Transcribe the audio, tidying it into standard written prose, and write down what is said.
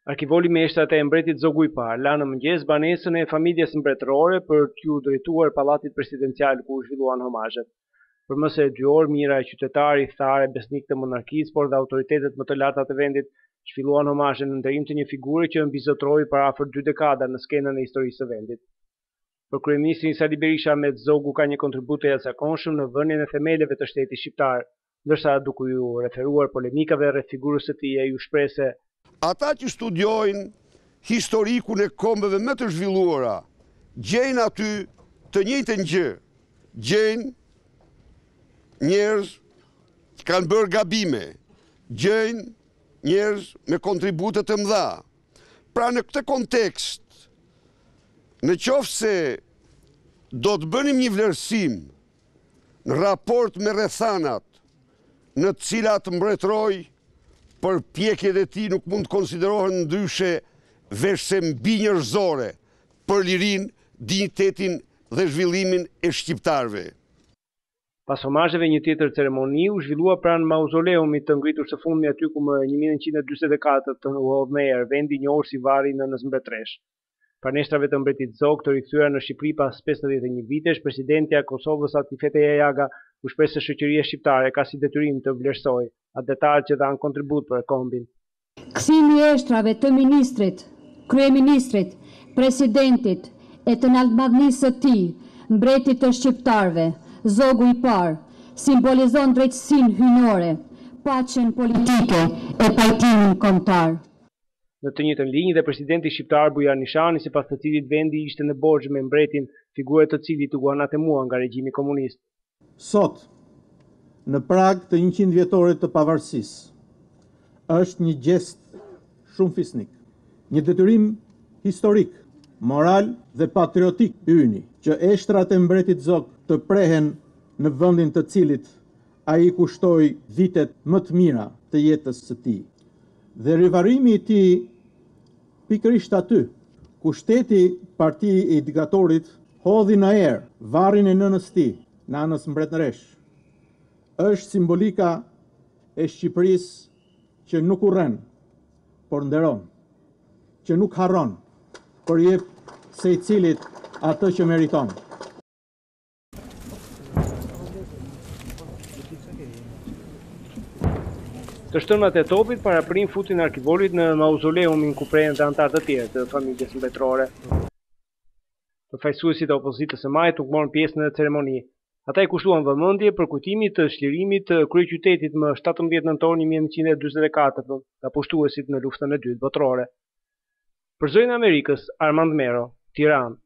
Arkivoli Meshtrat e mbretit Zogu i Parë la në mëngjes banesën e familjes mbretërore për t'ju drejtuar pallatit presidencial ku u zhvilluan homazhet. Për më së 2 orë, mijëra e qytetarë, thare, besnik të monarkisë, por dhe autoritetet më të larta të vendit zhvilluan homazhe në ndërim të një figure që mbizotroi për afër 2 dekada në skenën e historisë së vendit. Për kryeministrin Sali Berisha, Ahmet Zogu ka një kontribut të jashtëzakonshëm në vënien e themeleve të shtetit shqiptar, ndërsa duke u referuar polemikave rreth figurës së tij ju shpreh ata që studiojnë historikun e kombeve më të zhvilluara, gjejnë aty të njëjtën gjë, gjejnë njerëz që kanë bërë gabime, gjejnë njerëz me kontribute të mëdha. Pra në këtë kontekst, në qoftë se do të bënim një vlerësim në raport me rrethanat në të cilat mbretëroi, për pjekjet e tij nuk mund të konsiderohen ndryshe veçse mbi njerëzore për lirinë, dinjitetin dhe zhvillimin e shqiptarëve. Pas homazheve, një tjetër ceremoni u zhvillua pranë mauzoleumit të ngritur së fundmi aty ku më 1944 të udhëhodh në erë vendi i njohur si Varri Nënës Mbretëresh. Praneshtrave të mbretit Zog të rikthyer në Shqipëri pas 51 vitesh, presidentja e Kosovës Atifete Jajaga u shpreh se shoqëria shqiptare ka si detyrim të vlerësojë atë detaj që dhanë kontribut për kombin. Kthimi i eshtrave të ministrit, kryeministrit, presidentit e të lartmadhnisë së tij, mbretit të shqiptarëve, Zogu i Parë, simbolizon drejtësinë hyjnore, paqen politike e pajtimin kombëtar. Në të njëjtën linjë dhe presidenti shqiptar Bujar Nishani, sipas të cilit vendi ishte në borxh me mbretin, figurë të cilit u anatemua nga regjimi komunist. Sot, në prag të 100 vjetorit të pavarësisë, është një gjest shumë fisnik, një detyrim historik, moral dhe patriotik yni, që eshtrat e mbretit Zog të prehen në vendin të cilit ai kushtoi vitet më të mira të jetës së tij. Dhe rivarrimi i tij pikërisht aty, ku shteti parti i diktatorit hodhi në erë varrin e nënës tij, Nanës Mbretëresh, është simbolika e Shqipërisë që nuk urren, por nderon, që nuk harron, por jep secilit atë që meriton. Të shtënat e topit paraprin futin arkivolit në mauzoleumin ku prehen dhe antarë të tjerë të familjes mbretërore. Përfaqësuesit e opozitës së majit nuk morën pjesë në ceremoni. Ata i kushtuan vëmendje për kujtimin të çlirimit të kryeqytetit më 17 nëntor 1944 nga pushtuesit në luftën e dytë botërore. Për Zërin e Amerikës, Armand Mero, Tiranë.